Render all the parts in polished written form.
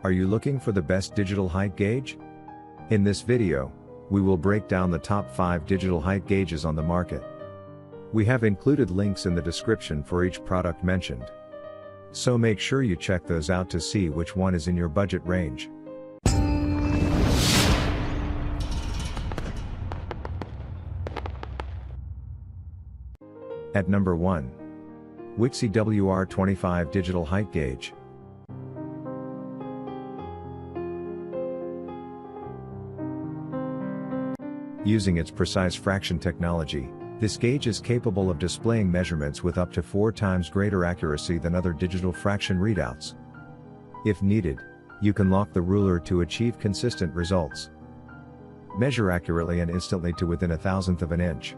Are you looking for the best digital height gauge? In this video, we will break down the top 5 digital height gauges on the market. We have included links in the description for each product mentioned. So make sure you check those out to see which one is in your budget range. At number 1. WIXEY WR25 Digital Height Gauge. Using its precise fraction technology, this gauge is capable of displaying measurements with up to 4 times greater accuracy than other digital fraction readouts. If needed, you can lock the ruler to achieve consistent results. Measure accurately and instantly to within a thousandth of an inch.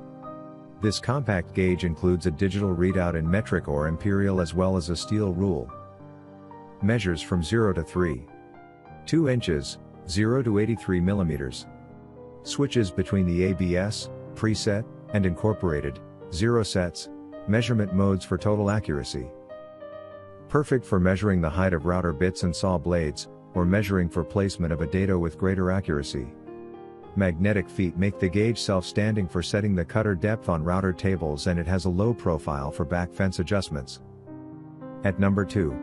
This compact gauge includes a digital readout in metric or imperial as well as a steel rule. Measures from 0 to 3. 2 inches, 0 to 83 millimeters. Switches between the ABS, preset, and incorporated, 0 sets, measurement modes for total accuracy. Perfect for measuring the height of router bits and saw blades, or measuring for placement of a dado with greater accuracy. Magnetic feet make the gauge self-standing for setting the cutter depth on router tables, and it has a low profile for back fence adjustments. At number 2.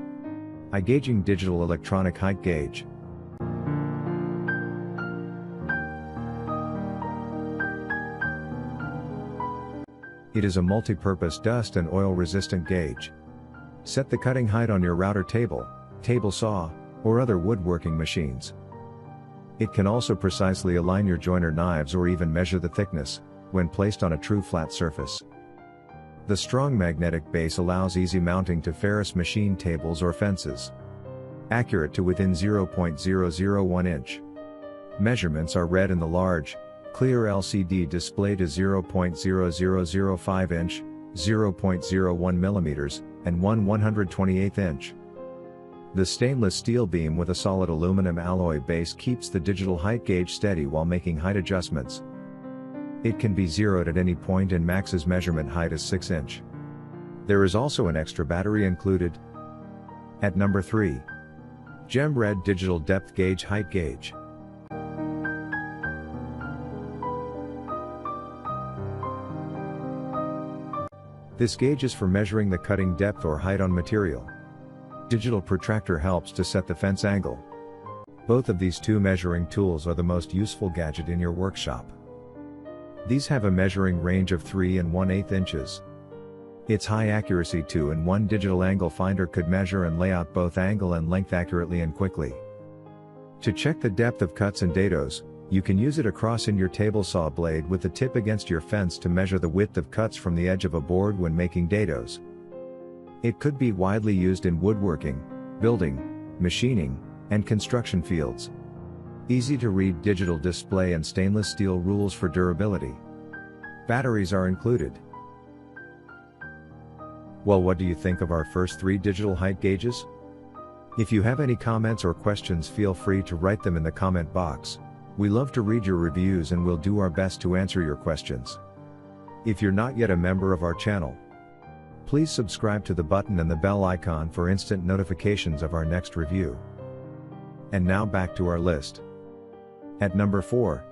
IGAGING Digital Electronic Height Gauge. It is a multi-purpose dust and oil resistant gauge. Set the cutting height on your router table, table saw, or other woodworking machines. It can also precisely align your joiner knives or even measure the thickness, when placed on a true flat surface. The strong magnetic base allows easy mounting to ferrous machine tables or fences. Accurate to within 0.001 inch. Measurements are read in the large, clear LCD display to 0.0005 inch, 0.01 millimeters, and 1/128th inch. The stainless steel beam with a solid aluminum alloy base keeps the digital height gauge steady while making height adjustments. It can be zeroed at any point and max's measurement height is 6 inch. There is also an extra battery included. At number 3. GEMRED Digital Depth Gauge Height Gauge. This gauge is for measuring the cutting depth or height on material. Digital protractor helps to set the fence angle. Both of these two measuring tools are the most useful gadget in your workshop. These have a measuring range of 3 1/8 inches. Its high accuracy 2-in-1 digital angle finder could measure and lay out both angle and length accurately and quickly. To check the depth of cuts and dados, you can use it across in your table saw blade with the tip against your fence to measure the width of cuts from the edge of a board when making dados. It could be widely used in woodworking, building, machining, and construction fields. Easy to read digital display and stainless steel rules for durability. Batteries are included. Well, what do you think of our first 3 digital height gauges? If you have any comments or questions, feel free to write them in the comment box. We love to read your reviews and we'll do our best to answer your questions. If you're not yet a member of our channel, please subscribe to the button and the bell icon for instant notifications of our next review. And now back to our list. At number 4.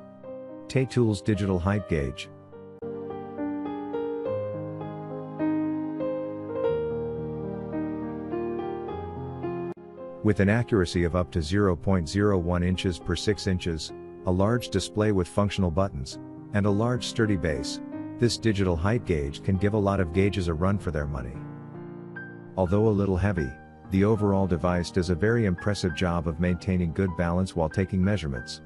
TAYTOOLS Digital Height Gauge. With an accuracy of up to 0.01 inches per 6 inches, a large display with functional buttons, and a large sturdy base, this digital height gauge can give a lot of gauges a run for their money. Although a little heavy, the overall device does a very impressive job of maintaining good balance while taking measurements.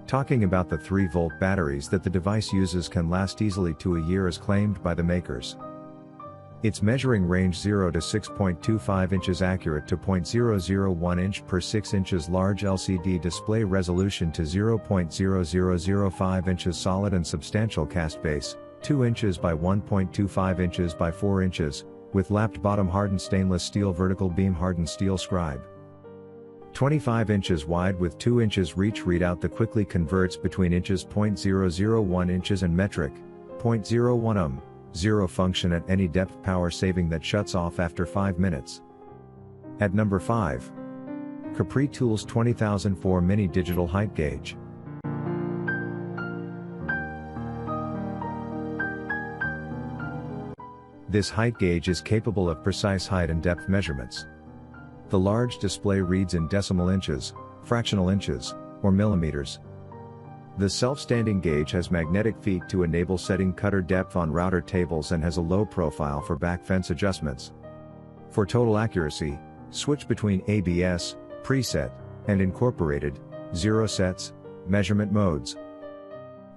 Talking about the 3-volt batteries that the device uses can last easily to a year as claimed by the makers. Its measuring range 0 to 6.25 inches, accurate to 0.001 inch per 6 inches, large LCD display resolution to 0.0005 inches, solid and substantial cast base, 2 inches by 1.25 inches by 4 inches, with lapped bottom, hardened stainless steel, vertical beam, hardened steel scribe. 25 inches wide with 2 inches reach, readout that quickly converts between inches, 0.001 inches and metric, 0.01 0 function at any depth, power saving that shuts off after 5 minutes. At number 5. CAPRI Tools 20004 Mini Digital Height Gauge. This height gauge is capable of precise height and depth measurements. The large display reads in decimal inches, fractional inches, or millimeters. The self-standing gauge has magnetic feet to enable setting cutter depth on router tables and has a low profile for back fence adjustments. For total accuracy, switch between ABS, preset, and incorporated, 0 sets, measurement modes.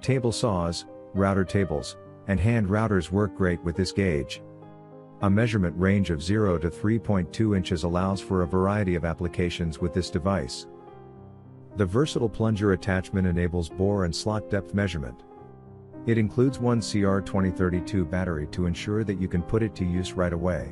Table saws, router tables, and hand routers work great with this gauge. A measurement range of 0 to 3.2 inches allows for a variety of applications with this device. The versatile plunger attachment enables bore and slot depth measurement. It includes one CR2032 battery to ensure that you can put it to use right away.